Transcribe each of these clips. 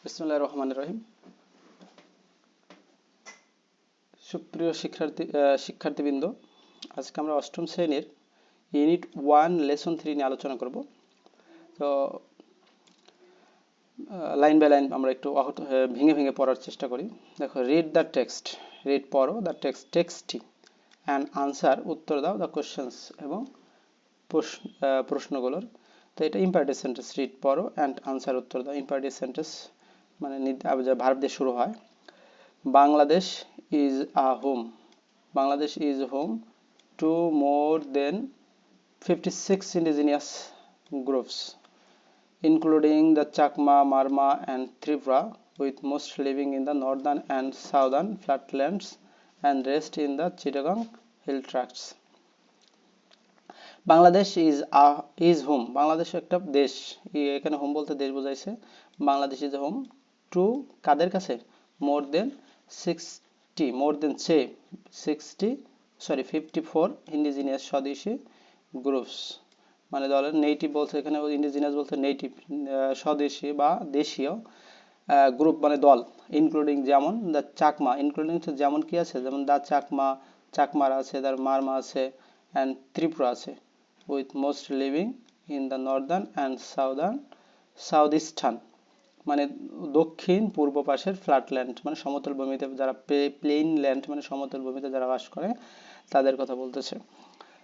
বিসমিল্লাহির রহমানির রহিম। সুপ্রিয় শিক্ষার্থীবৃন্দ, আজকে আমরা অষ্টম শ্রেণীর ইউনিট 1 লেসন 3 নিয়ে আলোচনা করব। তো লাইন বাই লাইন আমরা একটু ভেঙে ভেঙে পড়ার চেষ্টা করি। দেখো, রিড দ্য টেক্সট, রিড পড়ো, দ্য টেক্সটটি অ্যান্ড আনসার, উত্তর দাও, দ্য কোশ্চেন্স এবং প্রশ্নগুলোর। তো এটা ইম্পারেটিভ সেন্টেন্স, রিড পড়ো অ্যান্ড আনসার, উত্তর দাও। ইম্পারেটিভ সেন্টেন্স মানে ভার্ব দিয়ে শুরু হয়। Bangladesh is a home. Bangladesh is home to more than 56 indigenous groups, including the Chakma, Marma, and Tripura, with most living in the northern and southern flatlands and rest in the Chittagong hill tracts. Bangladesh is home. Bangladesh একটা দেশ, এখানে home বলতে দেশ বোঝাইছে। Bangladesh is home two কাদের কাছে? মোর দেন 54 indigenous স্বদেশী groups, মানে দলের native বলছে, এখানে ইন্ডিজিনিয়াস বলতে নেটিভ, স্বদেশী বা দেশীয় গ্রুপ মানে দল। ইনক্লুডিং যেমন দ্য চাকমা, ইনক্লুডিং যেমন কি আছে, যেমন দ্য চাকমা, চাকমারা আছে, তার মারমা আছে, অ্যান্ড ত্রিপুরা আছে। With most living in the Northern and south eastern, মানে দক্ষিণ পূর্ব পাশের ফ্ল্যাটল্যান্ড মানে সমতল ভূমিতে যারা, প্লেইন ল্যান্ড মানে সমতল ভূমিতে যারা বাস করে তাদের কথা বলতেছে।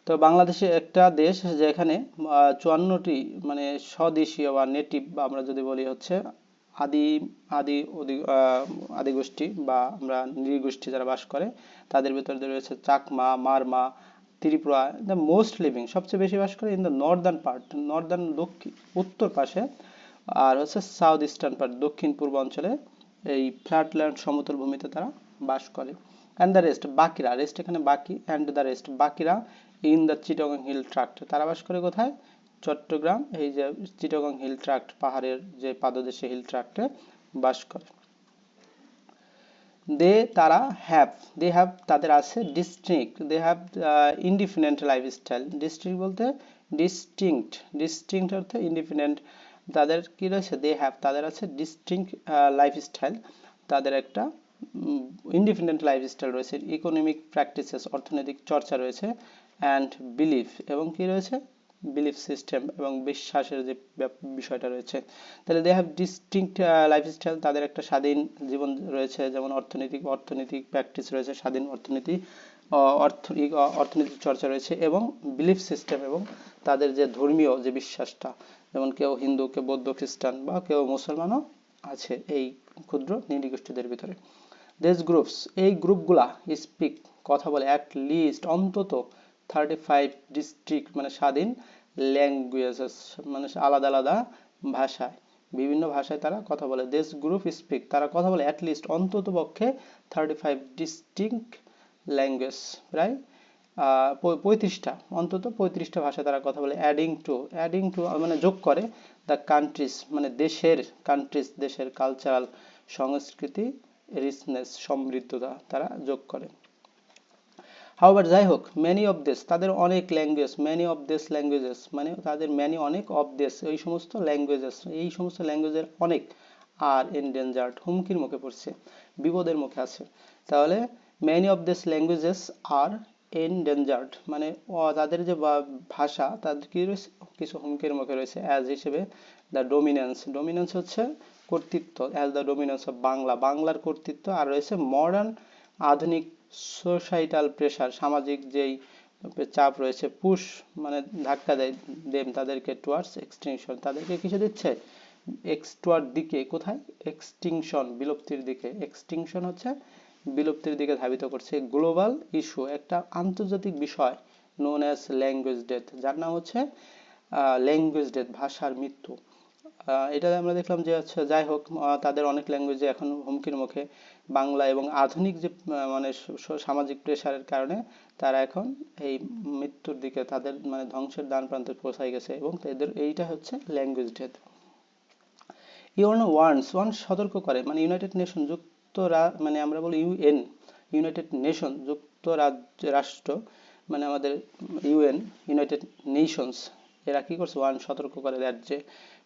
তো বাংলাদেশে একটা দেশ যেখানে 54টি মানে স্বদেশীয় বা নেটিভ, বা আমরা যদি বলি হচ্ছে আদি আদি আদিগোষ্ঠী বা আমরা নৃগোষ্ঠী যারা বাস করে, তাদের ভিতরে রয়েছে Chakma, Marma, Tripura. The most living, সবচেয়ে বেশি বাস করে in the Northern part, Northern দক্ষিণ উত্তর পাশে, আর হচ্ছে সাউথ ইস্টার্ন পার্ট দক্ষিণ পূর্ব অঞ্চলে, এই ফ্ল্যাটল্যান্ড সমতল ভূমিতে তারা বাস করে। অ্যান্ড দ্য রেস্ট, বাকিরা, রেস্ট এখানে বাকি, অ্যান্ড দ্য রেস্ট বাকিরা ইন দ্য চিটাগং হিল ট্রাক্ট, তারা বাস করে কোথায়? চট্টগ্রাম, এই যে চিটাগং হিল ট্রাক্ট, পাহাড়ের যে পাদদেশে হিল ট্রাক্টে বাস করে। তারা হ্যাভ তাদের আছে, they have independent lifestyle. District বলতে ডিস্টিংক্ট অর্থে ইন্ডিপেন্ডেন্ট, তাদের কি রয়েছে? তাদের আছে ডিস্টিংক্ট লাইফস্টাইল, তাদের একটা ইন্ডিপেন্ডেন্ট লাইফস্টাইল রয়েছে। ইকোনমিক প্র্যাকটিসেস, অর্থনৈতিক চর্চা রয়েছে। অ্যান্ড বিলিফ, এবং কি রয়েছে? বিলিফ সিস্টেম এবং বিশ্বাসের যে বিষয়টা রয়েছে। তাহলে দে হ্যাভ ডিস্টিংক্ট লাইফস্টাইল, তাদের একটা স্বাধীন জীবন রয়েছে, যেমন অর্থনৈতিক প্র্যাকটিস রয়েছে, স্বাধীন অর্থনৈতিক চর্চা রয়েছে, এবং বিলিফ সিস্টেম, এবং তাদের যে ধর্মীয় যে বিশ্বাসটা, যেমন কেউ হিন্দু, কেউ বৌদ্ধ, খ্রিস্টান, বা কেউ মুসলমানও আছে এই ক্ষুদ্র নৃগোষ্ঠীদের ভিতরে। দিস গ্রুপস, এই গ্রুপগুলা স্পিক, কথা বলে, অ্যাট লিস্ট অন্তত 35 ডিস্ট্রিক্ট মানে স্বাধীন ল্যাঙ্গুয়েজেস, মানে আলাদা আলাদা ভাষায়, বিভিন্ন ভাষায় তারা কথা বলে। দিস গ্রুপ স্পিক, তারা কথা বলে অ্যাট লিস্ট অন্তত পক্ষে 35 ডিস্টিংক্ট ল্যাঙ্গুয়েজ, প্রায় 35টা, অন্তত 35টা ভাষায় তারা কথা বলে। অ্যাডিং টু মানে যোগ করে, দ্য কান্ট্রিজ মানে দেশের কালচারাল সংস্কৃতি, রিচনেস সমৃদ্ধতা তারা যোগ করে। হাউএভার, যাই হোক, মেনি অফ দিস, তাদের অনেক language, many of this languages মানে তাদের অনেক অফ দিস, এই সমস্ত ল্যাঙ্গুয়েজের অনেক, আর এন্ডেঞ্জার্ড, হুমকির মুখে পড়ছে, বিপদের মুখে আছে। তাহলে many of this languages are endangered মানে তাদের যে ভাষা, তাদের কি রয়েছে? কিছু হুমকির মুখে রয়েছে। অ্যাজ হিসেবে দ্য ডোমিনেন্স হচ্ছে কর্তৃত্ব, অ্যাজ দ্য ডোমিনেন্স অফ বাংলার কর্তৃত্ব, আর রয়েছে মডার্ন আধুনিক সোসাইটাল প্রেসার, সামাজিক যেই চাপ রয়েছে, পুশ মানে ধাক্কা দেয় দেম তাদেরকে, টুয়ার্ডস এক্সটিংশন, তাদেরকে কিসে দিচ্ছে? টুয়ার্ড দিকে, কোথায়? এক্সটিংশন, বিলুপ্তির দিকে। এক্সটিংশন হচ্ছে বিলুপ্তির দিকে ধাবিত করছে। গ্লোবাল ইস্যু, একটা আন্তর্জাতিক বিষয়, নোন অ্যাজ ল্যাঙ্গুয়েজ ডেথ, যার নাম হচ্ছে ল্যাঙ্গুয়েজ ডেথ, ভাষার মৃত্যু। এটা আমরা দেখলাম যে আচ্ছা, যাই হোক, তাদের অনেক ল্যাঙ্গুয়েজে এখন হুমকির মুখে। বাংলা এবং আধুনিক যে মানে সামাজিক প্রেসারের কারণে তারা এখন এই মৃত্যুর দিকে, তাদের মানে ধ্বংসের দ্বার প্রান্তে পৌঁছায় গেছে, এবং তাদের এইটা হচ্ছে ল্যাঙ্গুয়েজ ডেথ। ওয়ান সতর্ক করে, মানে ইউনাইটেড নেশন মানে আমরা বলি ইউনাইটেড নেশন রাষ্ট্র, মানে আমাদের ইউনাইটেড নেশনস, এরা কি করছে? সতর্ক করে, দ্যাট যে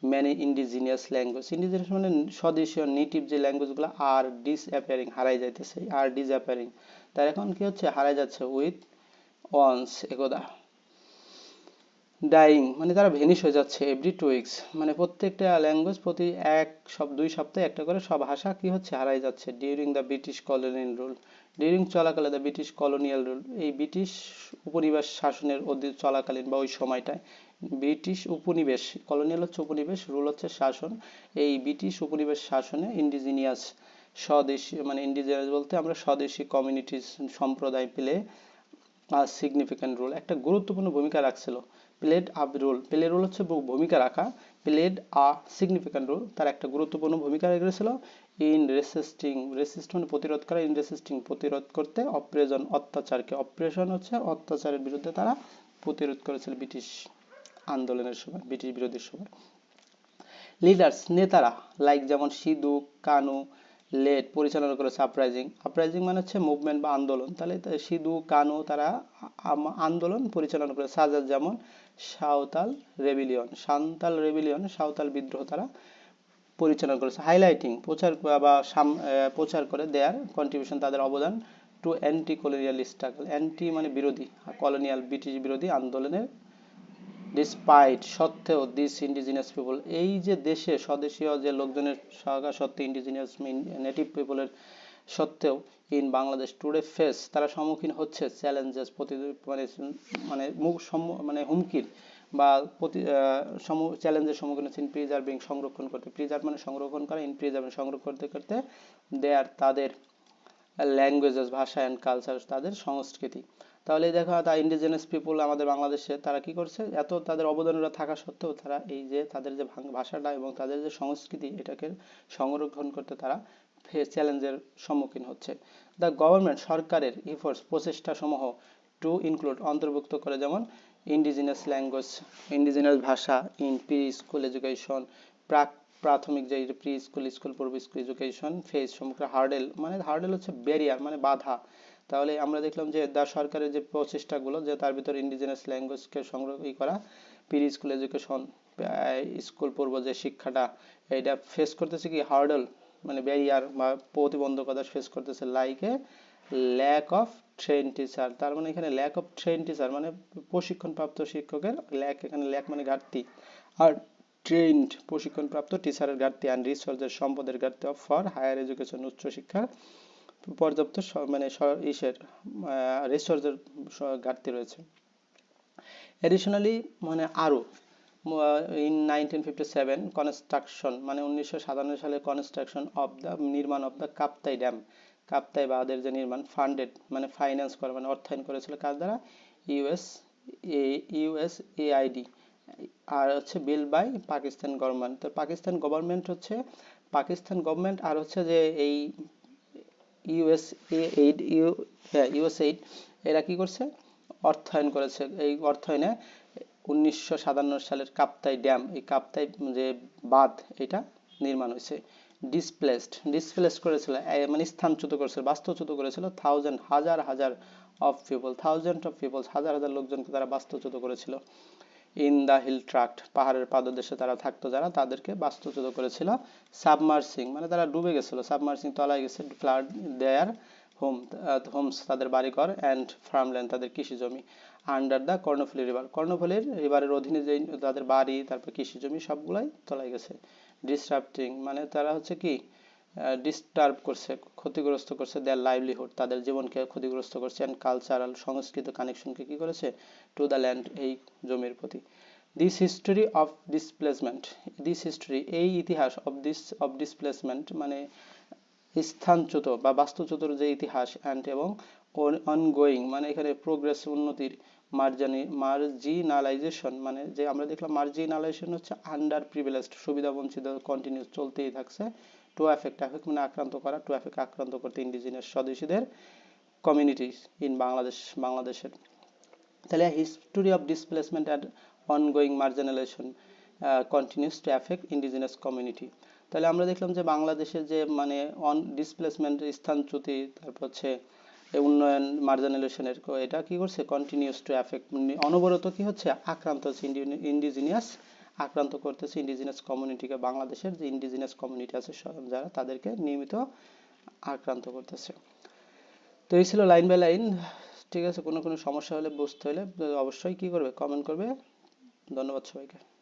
many indigenous language, indigenous মানে স্বদেশীয় নেটিভ যে ল্যাঙ্গুয়েজগুলো আর ডিসঅ্যাপিয়ারিং, হারাই যাইতেছে, আর ডিসঅ্যাপিয়ারিং, তার এখন কি হচ্ছে, হারাই যাচ্ছে, উইথ ওয়ান্স একদা, ডাইং মানে তারা ভেনিশ হয়ে যাচ্ছে, এভরি 2 weeks মানে প্রত্যেকটা ল্যাঙ্গুয়েজ প্রতি 2 সপ্তাহে একটা করে সব ভাষা কি হচ্ছে, হারাই যাচ্ছে। During the British colonial rule, during চলাকালে দ্য ব্রিটিশ কলোনিয়াল রুল, এই ব্রিটিশ উপনিবেশ শাসনের অধীন চলাকালীন বা ওই সময়টায়, ব্রিটিশ উপনিবেশ, কলোনিয়াল হচ্ছে উপনিবেশ, রুল হচ্ছে শাসন, এই ব্রিটিশ উপনিবেশ শাসনে ইন্ডিজিনিয়াস স্বদেশী, মানে ইন্ডিজিনিয়াস বলতে আমরা স্বদেশী কমিউনিটিস সম্প্রদায় পেলে সিগনিফিক্যান্ট রোল, একটা গুরুত্বপূর্ণ ভূমিকা রাখছিল। Played a role, play role হচ্ছে ভূমিকা রাখা, প্লেড আ সিগনিফিক্যান্ট রোল, তার একটা গুরুত্বপূর্ণ ভূমিকা রেখেছিল ইন রেসিস্টিং, রেসিস্ট মানে প্রতিরোধ করা, ইন রেসিস্টিং প্রতিরোধ করতে, অপ্রেজন অত্যাচারকে, অপ্রেশন হচ্ছে অত্যাচারের বিরুদ্ধে তারা প্রতিরোধ করেছিল ব্রিটিশ আন্দোলনের সময়, ব্রিটিশ বিরোধীর সময়। লিডার্স নেতারা, লাইক যেমন সিধু কানু লেড পরিচালনা করেছে আপরাইজিং, আপরাইজিং মানে হচ্ছে মুভমেন্ট বা আন্দোলন, তাহলে সিধু কানু তারা আন্দোলন পরিচালনা করে, সাজাদ যেমন সাঁওতাল রেবিলিয়ন, সাঁওতাল বিদ্রোহ তারা পরিচালনা করেছে। হাইলাইটিং প্রচার বা প্রচার করে দেয়ার কন্ট্রিবিউশন তাদের অবদান to anti colonial struggle, anti মানে বিরোধী, কলোনিয়াল ব্রিটিশ বিরোধী আন্দোলনের ডিসপাইট সত্ত্বেও দিস ইন্ডিজিনিয়াস পিপল, এই যে দেশে স্বদেশীয় যে লোকজনের সত্ত্বে ইন্ডিজিনিয়াস নেটিভ পিপলের সত্ত্বেও ইন বাংলাদেশ টুডে ফেস, তারা সম্মুখীন হচ্ছে চ্যালেঞ্জেস, মানে মানে মানে হুমকির বা চ্যালেঞ্জের সম্মুখীন হচ্ছে, ইন প্রিজার্ভিং সংরক্ষণ করতে, প্রিজার্ভ মানে সংরক্ষণ করা, ইন প্রিজার্ভিং সংরক্ষণ করতে করতে, দেয়ার তাদের ল্যাঙ্গুয়েজেস ভাষা অ্যান্ড কালচার তাদের সংস্কৃতি। তাহলে দেখো দা ইন্ডিজিনাস পিপুল আমাদের বাংলাদেশে তারা কি করছে, এত তাদের অবদানরা থাকা সত্ত্বেও তারা এই যে তাদের যে ভাষাটা এবং তাদের যে সংস্কৃতি এটাকে সংরক্ষণ করতে তারা চ্যালেঞ্জের সম্মুখীন হচ্ছে। দ্য গভর্নমেন্ট সরকারের ইফোর্টস প্রচেষ্টা সমূহ টু ইনক্লুড অন্তর্ভুক্ত করে, যেমন ইন্ডিজিনাস ল্যাঙ্গুয়েজ ইন্ডিজিনাস ভাষা ইন প্রি স্কুল এডুকেশন, প্রাথমিক যে প্রি স্কুল, স্কুল পূর্ব স্কুল এডুকেশন ফেজ সমগ্র হার্ডেল, মানে হার্ডেল হচ্ছে ব্যারিয়ার মানে বাধা। তাহলে আমরা দেখলাম যে সরকারের যে প্রচেষ্টাগুলো যে তার ভিতরে ইন্ডিজিনাস ল্যাঙ্গুয়েজকে সংগ্রহ করা, প্রি স্কুল এডুকেশন স্কুল পূর্ব যে শিক্ষাটা এটা ফেস করতেছে কি হার্ডেল মানে ব্যারিয়ার বা প্রতিবন্ধকতা ফেস করতেছে, like a lack of train teacher, তার মানে এখানে ল্যাক অফ ট্রেন টিচার মানে প্রশিক্ষণপ্রাপ্ত শিক্ষকের ল্যাক, এখানে ল্যাক মানে ঘাটতি, আর ট্রেন্ড প্রশিক্ষণপ্রাপ্ত টিচারের ঘাটতি, অ্যান্ড রিসোর্সের সম্পদের ঘাটতি অফ ফর হায়ার এডুকেশন উচ্চশিক্ষার পর্যাপ্ত মানে রিসোর্সের ঘাটতি রয়েছে। এডিশনালি মানে আরও ইন 1957 কনস্ট্রাকশন মানে 1957 সালে কনস্ট্রাকশন অফ দ্য নির্মাণ of the Kaptai dam, Kaptai বাঁধের যে নির্মাণ, ফান্ডেড মানে ফাইন্যান্স করে মানে অর্থায়ন করেছিল কাজ দ্বারা, ইউএসএআইডি, আর হচ্ছে বিল বাই পাকিস্তান গভর্নমেন্ট। তো পাকিস্তান গভর্নমেন্ট হচ্ছে পাকিস্তান গভর্নমেন্ট আর হচ্ছে যে এই ইউএসএইড এরা কি করছে, অর্থায়ন করেছে। এই অর্থায়নে 1957 সালের কাপ্তাই ড্যাম, এই কাপ্তাই যে বাঁধ এটা নির্মাণ হয়েছে। ডিসপ্লেসড করেছিল মানে স্থানচ্যুত করেছিল, বাস্তুচ্যুত করেছিল, হাজার হাজার অফ পিপল, হাজার হাজার লোকজনকে তারা বাস্তুচ্যুত করেছিল। ইন দ্য হিল ট্রাক্ট পাহাড়ের পাদদেশে তারা থাকতো যারা, তাদেরকে বাস্তুচ্যুত করেছিল। সাবমার্সিং মানে তারা ডুবে গেছিল, সাবমার্সিং তলায় গেছে, ফ্লাড দেয়ার হোমস তাদের বাড়িঘর, অ্যান্ড ফার্মল্যান্ড তাদের কৃষি জমি, আন্ডার দ্য কর্ণফুলী রিভার, কর্ণফুলীর রিভারের অধীনে যে তাদের বাড়ি তারপর কৃষি জমি সবগুলাই তলায় গেছে। ডিসরাপ্টিং মানে তারা হচ্ছে কি ডিস্টার্ব করছে, ক্ষতিগ্রস্ত করছে, দেয়ার লাইভলিহুড তাদের জীবনকে ক্ষতিগ্রস্ত করছে, অ্যান্ড কালচারাল সংস্কৃত কানেকশনকে কি করেছে, টু দ্য ল্যান্ড এই জমির প্রতি। দিস হিস্টোরি অফ ডিসপ্লেসমেন্ট, এই ইতিহাস অফ ডিসপ্লেসমেন্ট মানে স্থানচ্যুত বা বাস্তুচ্যুতর যে ইতিহাস, অ্যান্ড এবং অনগোয়িং মানে এখানে প্রোগ্রেস উন্নতির, মার্জিনালাইজেশন মানে যে আমরা দেখলাম মার্জিনালাইজেশন হচ্ছে আন্ডার প্রিভিলেজড সুবিধা বঞ্চিত, কন্টিনিউস চলতেই থাকছে। টু অ্যাফেক্ট মানে আক্রান্ত করা, টু অ্যাফেক্ট আক্রান্ত করতে ইন্ডিজিনাস স্বদেশীদের কমিউনিটিস ইন বাংলাদেশের। তাহলে history of displacement and ongoing marginalization continues to affect indigenous community. তাহলে আমরা দেখলাম যে বাংলাদেশের যে মানে ডিসপ্লেসমেন্ট স্থানচ্যুতি, তারপর হচ্ছে উন্নয়ন মার্জিনালাইজেশনের এটা কি করছে, কন্টিনিউস টু অ্যাফেক্ট অনবরত কি হচ্ছে আক্রান্ত হচ্ছে ইন্ডিজিনিয়াস আক্রান্ত করতেছে ইন্ডিজিনাস কমিউনিটিকে, বাংলাদেশের যে ইন্ডিজিনাস কমিউনিটি আছে যারা, তাদেরকে নিয়মিত আক্রান্ত করতেছে। তো এই ছিল লাইন বাই লাইন। ঠিক আছে, কোনো সমস্যা হলে, বুঝতে হলে অবশ্যই কি করবে, কমেন্ট করবে। ধন্যবাদ সবাইকে।